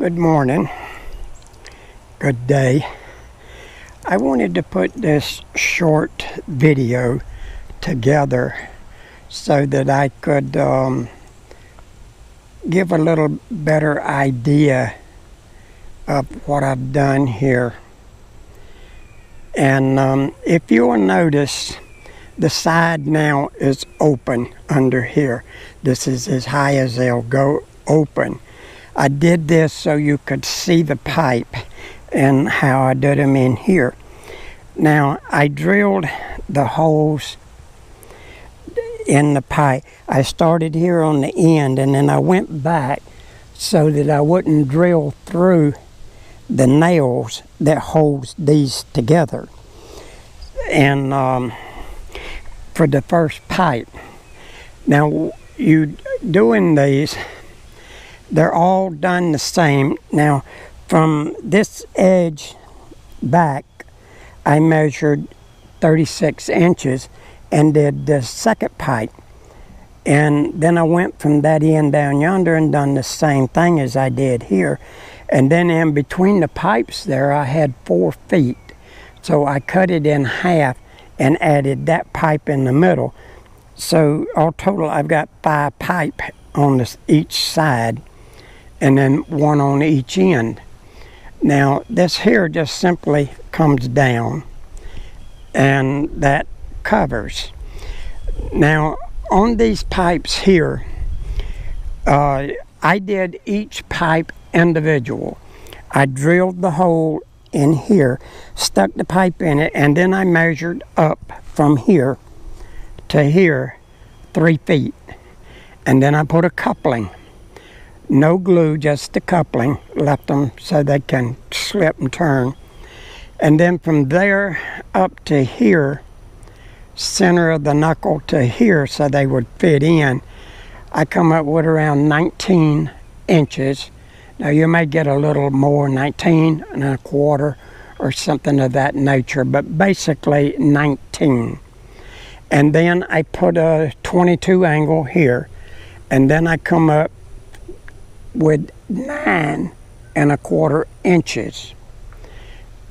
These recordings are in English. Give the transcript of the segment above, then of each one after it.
Good morning, good day. I wanted to put this short video together so that I could give a little better idea of what I've done here. And if you'll notice, the side now is open under here. This is as high as they'll go open. I did this so you could see the pipe and how I did them in here. Now, I drilled the holes in the pipe. I started here on the end and then I went back so that I wouldn't drill through the nails that holds these together. And for the first pipe. Now, you doing these, they're all done the same. Now, from this edge back, I measured 36 inches and did the second pipe. And then I went from that end down yonder and done the same thing as I did here. And then in between the pipes there, I had 4 feet. So I cut it in half and added that pipe in the middle. So all total, I've got 5 pipe on each side and then 1 on each end. Now this here just simply comes down and that covers. Now on these pipes here, I did each pipe individual. I drilled the hole in here, stuck the pipe in it, and then I measured up from here to here 3 feet. And then I put a coupling. No glue, just the coupling. Left them so they can slip and turn. And then from there up to here, center of the knuckle to here so they would fit in, I come up with around 19 inches. Now you may get a little more, 19 and a quarter or something of that nature, but basically 19. And then I put a 22 angle here, and then I come up with 9 and a quarter inches.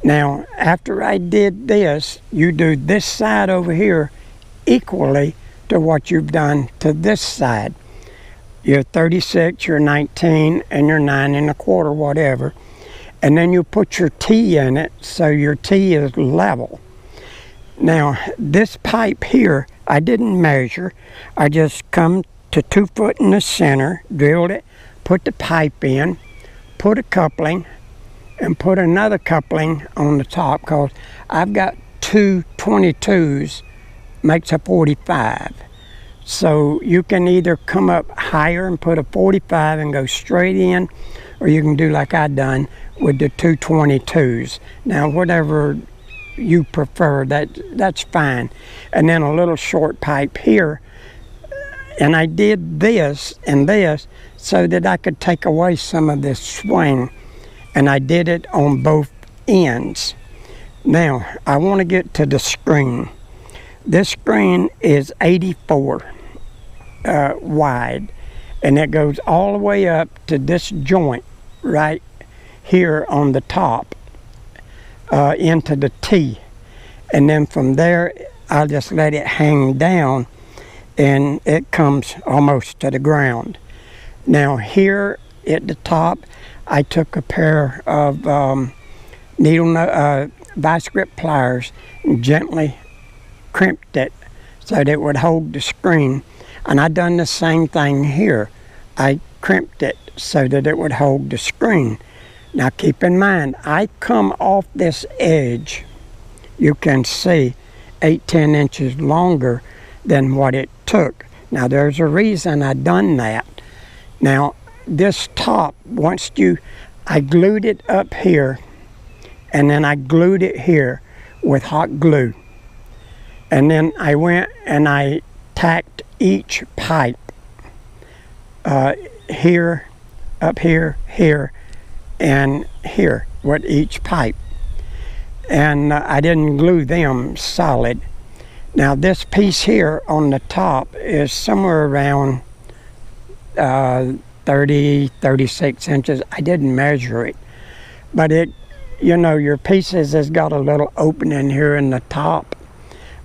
Now, after I did this, you do this side over here equally to what you've done to this side. You're 36, you're 19, and you're 9 and a quarter, whatever. And then you put your T in it so your T is level. Now, this pipe here, I didn't measure. I just come to 2 foot in the center, drilled it, put the pipe in, put a coupling, and put another coupling on the top, because I've got 2 22s, makes a 45. So you can either come up higher and put a 45 and go straight in, or you can do like I done with the 2 22s. Now, whatever you prefer, that's fine. And then a little short pipe here. And I did this and this so that I could take away some of this swing. And I did it on both ends. Now, I want to get to the screen. This screen is 84 wide, and it goes all the way up to this joint right here on the top into the T. And then from there, I'll just let it hang down, and it comes almost to the ground. Now here at the top, I took a pair of vice grip pliers and gently crimped it so that it would hold the screen. And I done the same thing here. I crimped it so that it would hold the screen. Now keep in mind, I come off this edge, you can see 8-10 inches longer than what it took. Now there's a reason I done that. Now this top, I glued it up here, and then I glued it here with hot glue. And then I went and I tacked each pipe here, up here, here, and here with each pipe. And I didn't glue them solid. Now this piece here on the top is somewhere around 30, 36 inches. I didn't measure it, but it, you know, your pieces has got a little opening here in the top.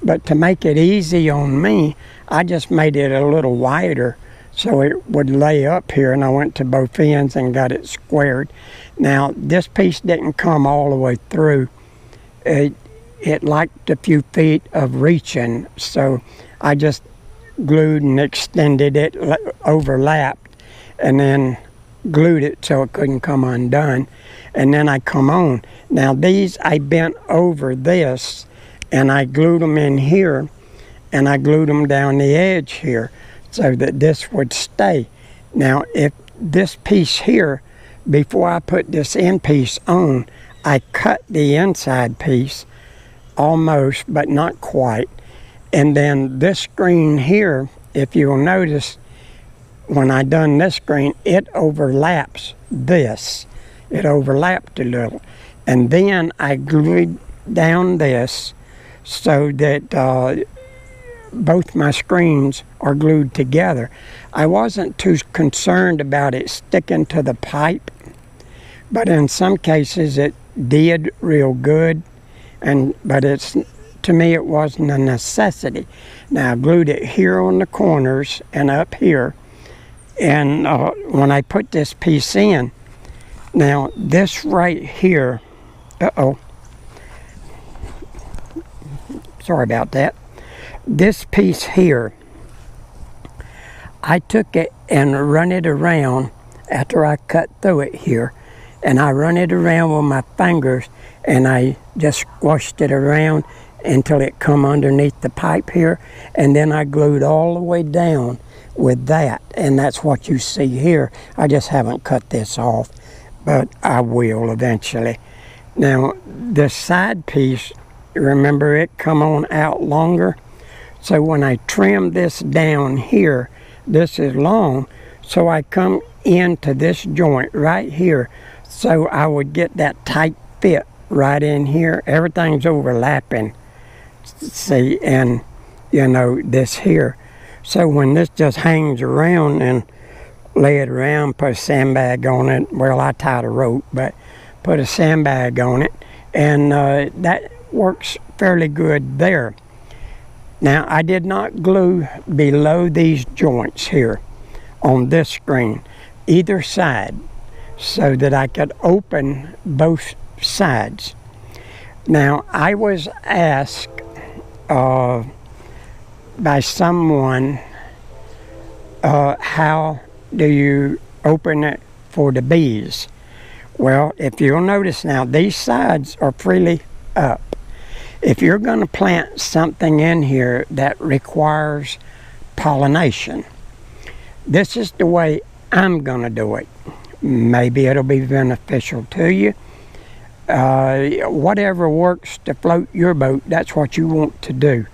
But to make it easy on me, I just made it a little wider so it would lay up here, and I went to both ends and got it squared. Now, this piece didn't come all the way through. It liked a few feet of reaching, so I just glued and extended it, overlapped, and then glued it so it couldn't come undone. And then I come on. Now these, I bent over this, and I glued them in here, and I glued them down the edge here so that this would stay. Now if this piece here, before I put this end piece on, I cut the inside piece almost, but not quite. And then this screen here, if you'll notice, when I done this screen, it overlaps this. It overlapped a little. And then I glued down this so that both my screens are glued together. I wasn't too concerned about it sticking to the pipe, but in some cases it did real good. But to me it wasn't a necessity. Now I glued it here on the corners and up here, and when I put this piece in, now this right here, sorry about that. This piece here, I took it and run it around after I cut through it here, and I run it around with my fingers, and I just squashed it around until it come underneath the pipe here, and then I glued all the way down with that, and that's what you see here. I just haven't cut this off, but I will eventually. Now the side piece, remember, it come on out longer, so when I trim this down here, this is long, so I come into this joint right here, so I would get that tight fit right in here. Everything's overlapping, see, and you know, this here. So when this just hangs around and lay it around, put a sandbag on it, well, I tied a rope, but put a sandbag on it, and that works fairly good there. Now I did not glue below these joints here on this screen, either side, so that I could open both sides. Now I was asked by someone, how do you open it for the bees? Well, if you'll notice now, these sides are freely up. If you're going to plant something in here that requires pollination, this is the way I'm going to do it. Maybe it'll be beneficial to you. Whatever works to float your boat, that's what you want to do.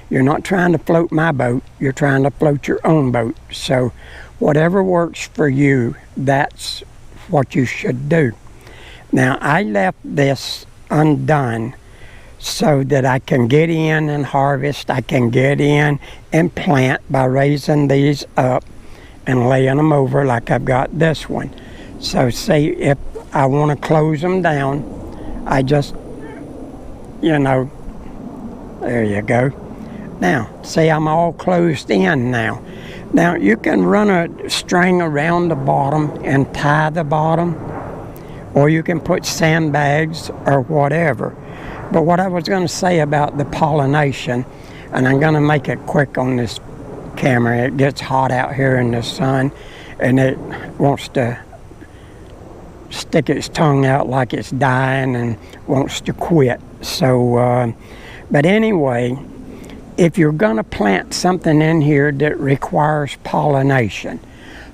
You're not trying to float my boat, you're trying to float your own boat. So whatever works for you, that's what you should do. Now I left this undone so that I can get in and harvest, I can get in and plant by raising these up and laying them over like I've got this one. So see, if I want to close them down, I just, you know, there you go. Now, see, I'm all closed in now. Now, you can run a string around the bottom and tie the bottom, or you can put sandbags or whatever. But what I was going to say about the pollination, and I'm going to make it quick on this camera. It gets hot out here in the sun, and it wants to stick its tongue out like it's dying and wants to quit. So, but anyway, if you're going to plant something in here that requires pollination,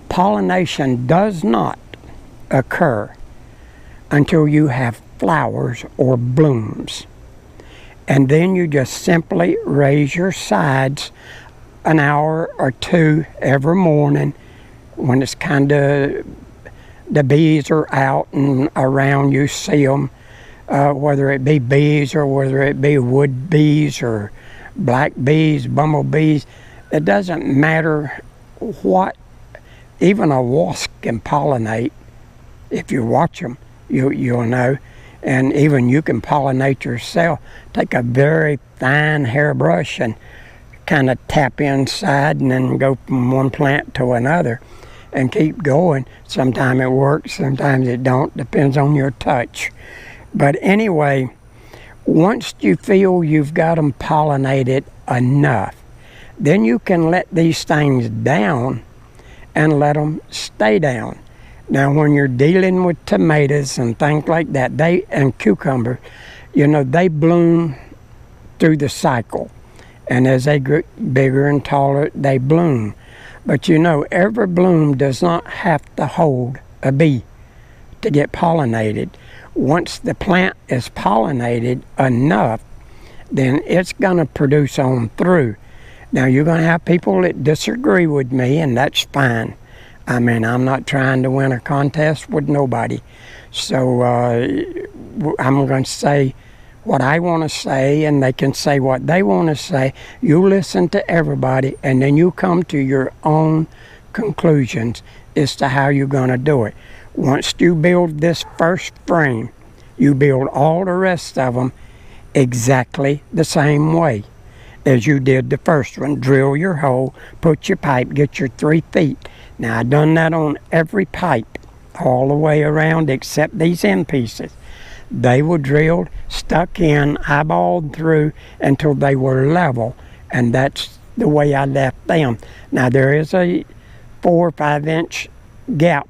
pollination does not occur until you have flowers or blooms. And then you just simply raise your sides an hour or two every morning when it's kind of, the bees are out and around, you see them, whether it be bees or whether it be wood bees or black bees, bumblebees. It doesn't matter what even a wasp can pollinate. If you watch them, you'll know. And even you can pollinate yourself. Take a very fine hairbrush and kind of tap inside and then go from one plant to another and keep going. Sometimes it works, sometimes it don't. Depends on your touch. But anyway, once you feel you've got them pollinated enough, then you can let these things down and let them stay down. Now, when you're dealing with tomatoes and things like that, and cucumbers, you know, they bloom through the cycle. And as they get bigger and taller, they bloom. But you know, every bloom does not have to hold a bee to get pollinated. Once the plant is pollinated enough, then it's going to produce on through. Now, you're going to have people that disagree with me, and that's fine. I mean, I'm not trying to win a contest with nobody. So I'm going to say what I want to say, and they can say what they want to say. You listen to everybody, and then you come to your own conclusions as to how you're going to do it. Once you build this first frame, you build all the rest of them exactly the same way as you did the first one. Drill your hole, put your pipe, get your 3 feet. Now, I've done that on every pipe all the way around except these end pieces. They were drilled, stuck in, eyeballed through until they were level, and that's the way I left them. Now, there is a 4 or 5 inch gap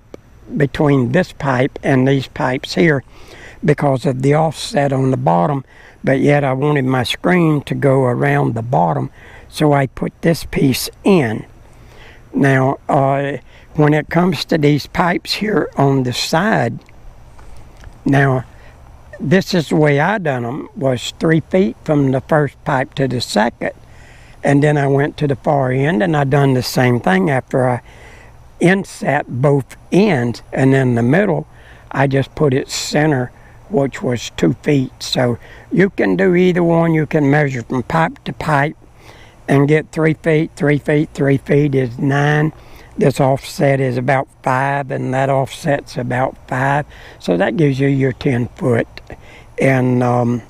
between this pipe and these pipes here because of the offset on the bottom, but yet I wanted my screen to go around the bottom, so I put this piece in. Now, when it comes to these pipes here on the side, now, this is the way I done them, was 3 feet from the first pipe to the second, and then I went to the far end, and I done the same thing after I inset both ends, and in the middle, I just put it center, which was 2 feet. So you can do either one. You can measure from pipe to pipe and get 3 feet, 3 feet, 3 feet is 9. This offset is about 5, and that offset's about 5. So that gives you your 10 foot. And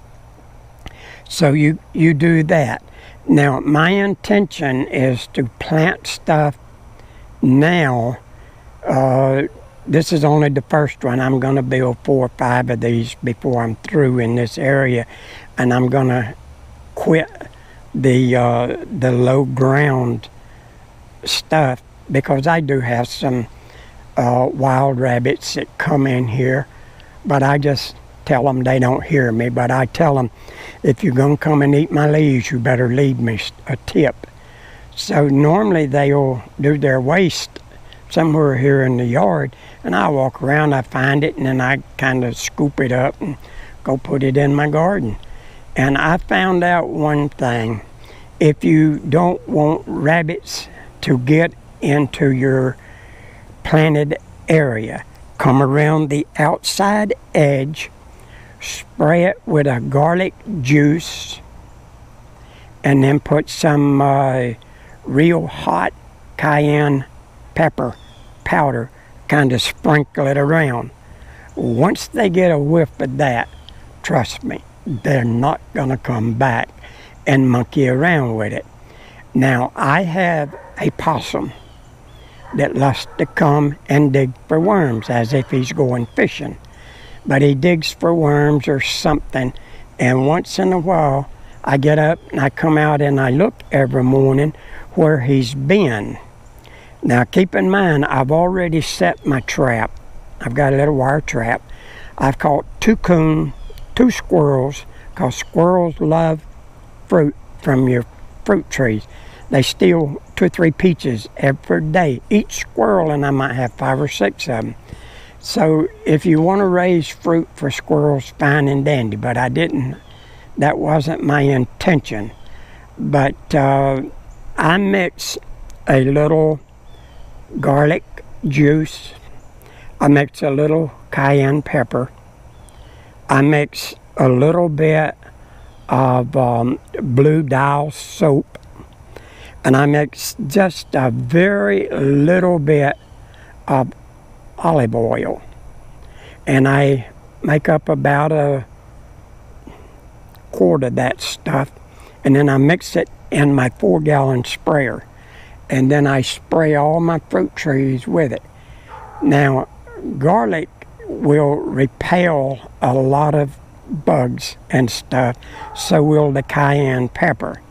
so you do that. Now, my intention is to plant stuff now. This is only the first one. I'm going to build 4 or 5 of these before I'm through in this area, and I'm going to quit the low ground stuff because I do have some wild rabbits that come in here, but I just tell them they don't hear me. But I tell them, if you're going to come and eat my leaves, you better leave me a tip. So normally they'll do their waste somewhere here in the yard, and I walk around, I find it, and then I kind of scoop it up and go put it in my garden. And I found out one thing: if you don't want rabbits to get into your planted area, come around the outside edge, spray it with a garlic juice, and then put some real hot cayenne pepper powder, kind of sprinkle it around. Once they get a whiff of that, trust me, they're not going to come back and monkey around with it. Now, I have a possum that loves to come and dig for worms as if he's going fishing. But he digs for worms or something, and once in a while I get up and I come out and I look every morning where he's been. Now, keep in mind, I've already set my trap. I've got a little wire trap. I've caught 2 coon, 2 squirrels, because squirrels love fruit from your fruit trees. They steal 2 or 3 peaches every day, each squirrel, and I might have 5 or 6 of them. So if you want to raise fruit for squirrels, fine and dandy, but I didn't. That wasn't my intention. But I mix a little garlic juice, I mix a little cayenne pepper, I mix a little bit of blue dial soap, and I mix just a very little bit of olive oil, and I make up about a quart of that stuff, and then I mix it in my 4-gallon sprayer, and then I spray all my fruit trees with it. Now, garlic will repel a lot of bugs and stuff, so will the cayenne pepper.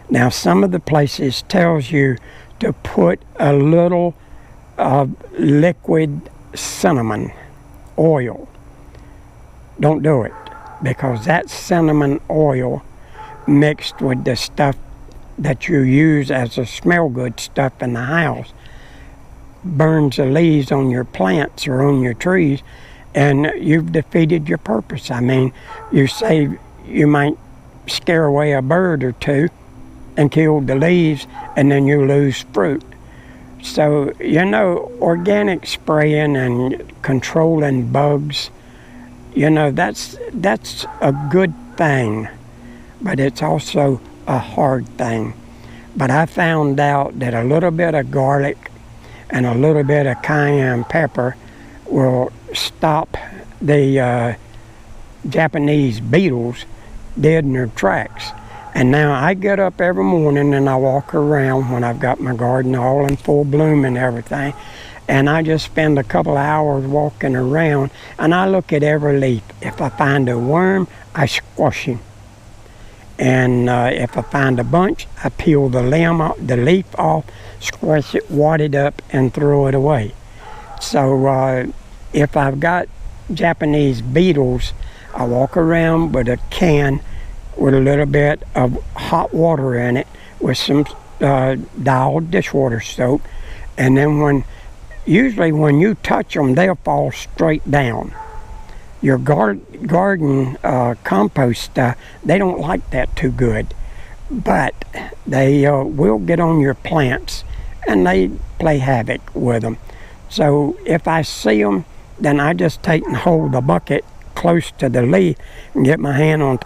Now, some of the places tells you to put a little liquid cinnamon oil. Don't do it, because that cinnamon oil mixed with the stuff that you use as a smell good stuff in the house burns the leaves on your plants or on your trees, and you've defeated your purpose. I mean, you might scare away a bird or two and kill the leaves, and then you lose fruit. So, organic spraying and controlling bugs, that's a good thing, but it's also a hard thing. But I found out that a little bit of garlic and a little bit of cayenne pepper will stop the Japanese beetles dead in their tracks. And now I get up every morning and I walk around when I've got my garden all in full bloom and everything, and I just spend a couple hours walking around, and I look at every leaf. If I find a worm, I squash him. And if I find a bunch, I peel the leaf off, squash it, wad it up, and throw it away. So if I've got Japanese beetles, I walk around with a can with a little bit of hot water in it with some dialed dishwater soap, and then usually when you touch them, they'll fall straight down. Your garden compost stuff, they don't like that too good, but they will get on your plants and they play havoc with them. So if I see them, then I just take and hold the bucket close to the leaf and get my hand on top